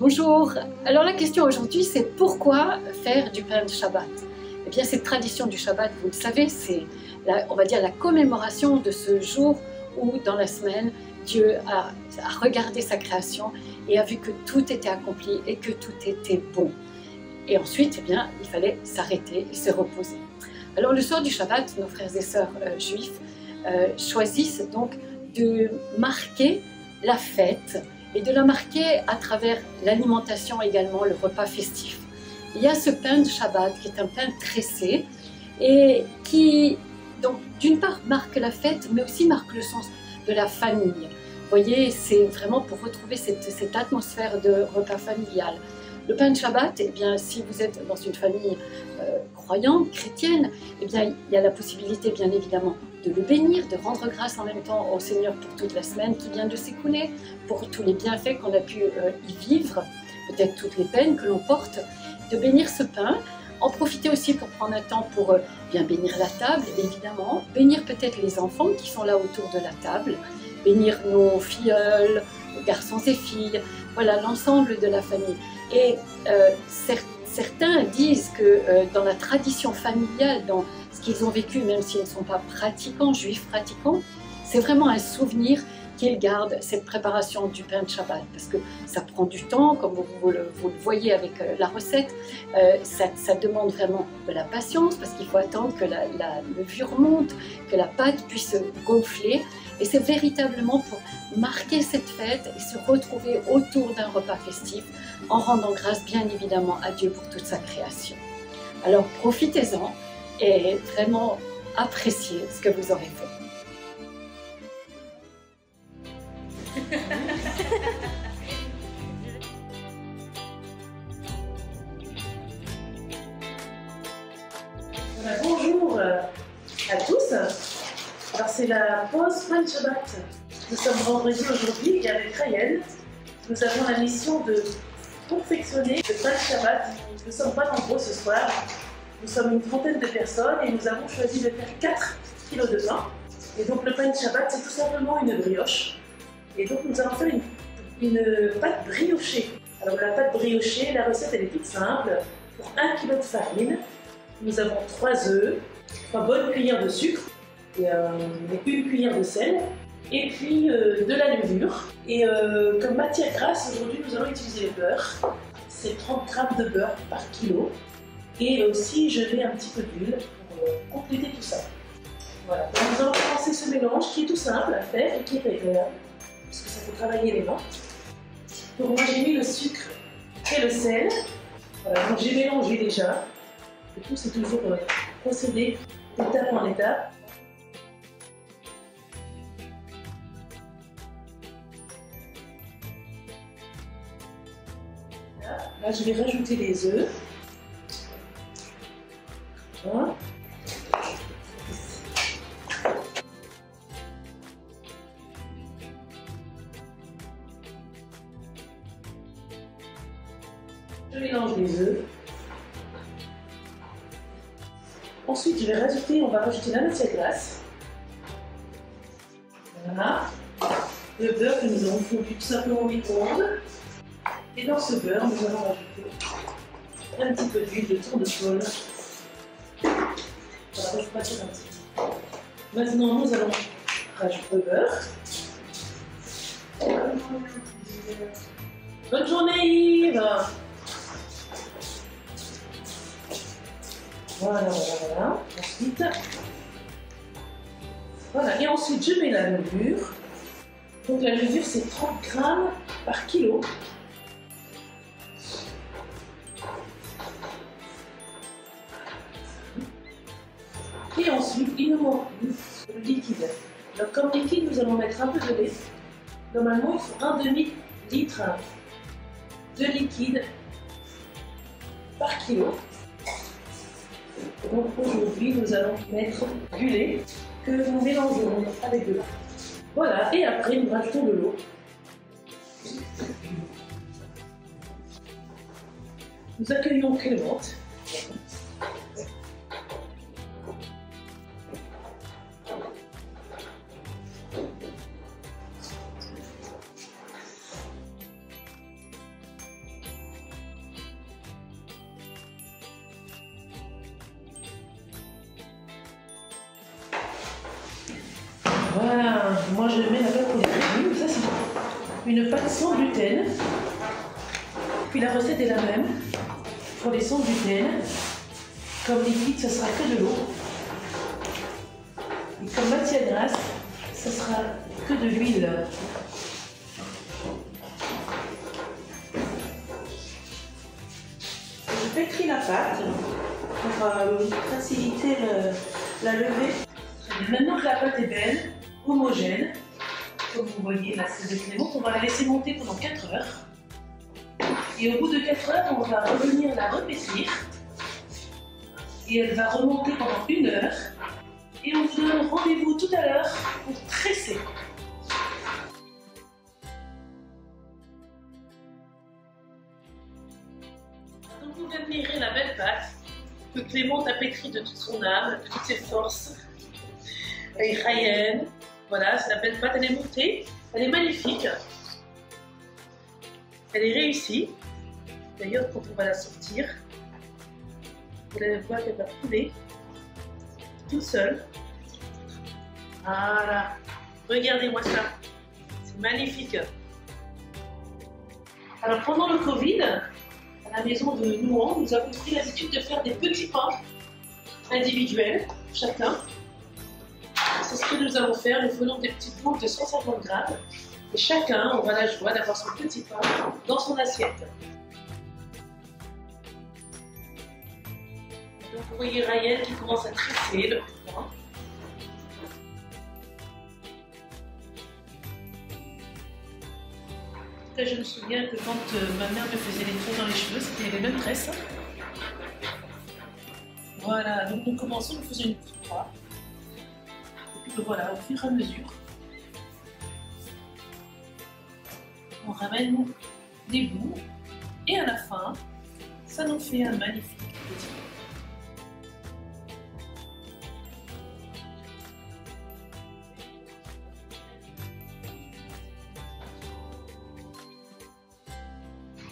Bonjour, alors la question aujourd'hui c'est pourquoi faire du pain de Shabbat? Eh bien cette tradition du Shabbat, vous le savez, c'est on va dire la commémoration de ce jour où dans la semaine Dieu a regardé sa création et a vu que tout était accompli et que tout était bon. Et ensuite, eh bien, il fallait s'arrêter et se reposer. Alors le soir du Shabbat, nos frères et sœurs juifs choisissent donc de marquer la fête et de la marquer à travers l'alimentation également, le repas festif. Il y a ce pain de Shabbat qui est un pain tressé et qui, donc, d'une part marque la fête, mais aussi marque le sens de la famille. Vous voyez, c'est vraiment pour retrouver cette atmosphère de repas familial. Le pain de Shabbat, eh bien, si vous êtes dans une famille croyante, chrétienne, eh bien, il y a la possibilité, bien évidemment, de le bénir, de rendre grâce en même temps au Seigneur pour toute la semaine qui vient de s'écouler, pour tous les bienfaits qu'on a pu y vivre, peut-être toutes les peines que l'on porte, de bénir ce pain, en profiter aussi pour prendre un temps pour bien bénir la table, évidemment, bénir peut-être les enfants qui sont là autour de la table, bénir nos filleuls, garçons et filles, voilà, l'ensemble de la famille. Et certains disent que dans la tradition familiale, dans ce qu'ils ont vécu, même s'ils ne sont pas pratiquants, juifs pratiquants, c'est vraiment un souvenir qu'ils gardent, cette préparation du pain de Shabbat, parce que ça prend du temps, comme vous le voyez avec la recette, ça demande vraiment de la patience, parce qu'il faut attendre que la levure remonte, que la pâte puisse gonfler, et c'est véritablement pour marquer cette fête et se retrouver autour d'un repas festif, en rendant grâce bien évidemment à Dieu pour toute sa création. Alors profitez-en et vraiment appréciez ce que vous aurez fait. Voilà, bonjour à tous. Alors c'est la pause pain de Shabbat. Nous sommes vendredi aujourd'hui et avec Ryan, nous avons la mission de confectionner le pain de Shabbat. Nous ne sommes pas nombreux ce soir. Nous sommes une trentaine de personnes et nous avons choisi de faire 4 kilos de pain. Et donc le pain de Shabbat, c'est tout simplement une brioche. Et donc nous allons faire une pâte briochée. Alors la pâte briochée, la recette elle est toute simple. Pour 1 kg de farine, nous avons 3 œufs, 3 bonnes cuillères de sucre, et une cuillère de sel, et puis de la levure. Et comme matière grasse, aujourd'hui nous allons utiliser le beurre. C'est 30 g de beurre par kilo. Et aussi je mets un petit peu d'huile pour compléter tout ça. Voilà, donc nous allons commencer ce mélange qui est tout simple à faire et qui est agréable, parce que ça fait travailler les mains. Donc moi j'ai mis le sucre et le sel. Voilà, donc j'ai mélangé déjà. Et tout c'est toujours procédé étape en étape. Là je vais rajouter les œufs. Voilà. Je mélange les œufs. Ensuite, on va rajouter la matière grasse. Voilà. Le beurre que nous avons fondu tout simplement au micro-ondes. Et dans ce beurre, nous allons rajouter un petit peu d'huile de tournesol. Voilà, je passe un petit peu. Maintenant, nous allons rajouter le beurre. Bonne journée, Yves! Voilà. Voilà, et ensuite je mets la levure. Donc la levure c'est 30 g par kilo. Et ensuite il nous manque le liquide. Donc comme liquide nous allons mettre un peu de lait. Normalement il faut un demi-litre de liquide par kilo. Donc aujourd'hui, nous allons mettre du lait que nous mélangerons avec de l'eau. Voilà, et après nous rajoutons de l'eau. Nous accueillons Clémente. Voilà, moi je mets la pâte pour les légumes. Ça c'est une pâte sans gluten. Puis la recette est la même pour les sans gluten. Comme liquide, ce sera que de l'eau. Et comme matière grasse, ce sera que de l'huile. Je pétris la pâte pour faciliter la levée. Maintenant que la pâte est belle, homogène, comme vous voyez, là c'est de Clément, on va la laisser monter pendant 4 heures. Et au bout de 4 heures, on va revenir la repétrir. Et elle va remonter pendant 1 heure. Et on vous donne rendez-vous tout à l'heure pour tresser. Donc vous admirez la belle pâte que Clément a pétrie de toute son âme, de toutes ses forces. Et Ryan, voilà, c'est la belle pâte, elle est montée, elle est magnifique. Elle est réussie. D'ailleurs, quand on va la sortir, vous allez voir qu'elle va couler tout seul. Voilà. Regardez-moi ça. C'est magnifique. Alors, pendant le Covid, à la maison de Nouan, nous avons pris l'habitude de faire des petits pains individuels, chacun. C'est ce que nous allons faire. Nous faisons des petits boules de 150 grammes. Et chacun aura la joie d'avoir son petit pain dans son assiette. Donc vous voyez Ryan qui commence à tresser le pain. Je me souviens que quand ma mère me faisait les tresses dans les cheveux, c'était les mêmes tresses. Voilà, donc nous commençons, nous faisons une petite croix. Et puis voilà, au fur et à mesure, on ramène des bouts. Et à la fin, ça nous fait un magnifique petit pain.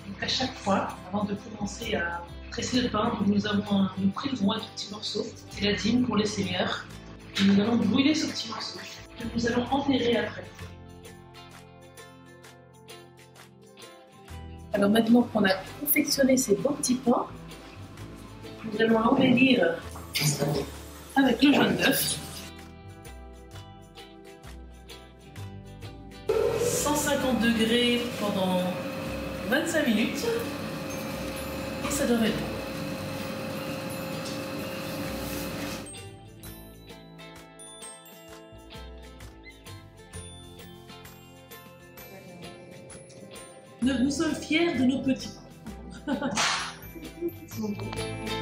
Donc à chaque fois, avant de commencer à tresser le pain, nous prélevons un tout petit morceau, c'est la dîme pour les seigneurs, et nous allons brûler ce petit morceau, que nous allons enterrer après. Alors maintenant qu'on a confectionné ces beaux petits pains, nous allons l'embellir avec le jaune d'œuf. 150 degrés pendant 25 minutes et ça devrait être bon. Nous sommes fiers de nos petits pains. Ils sont beaux.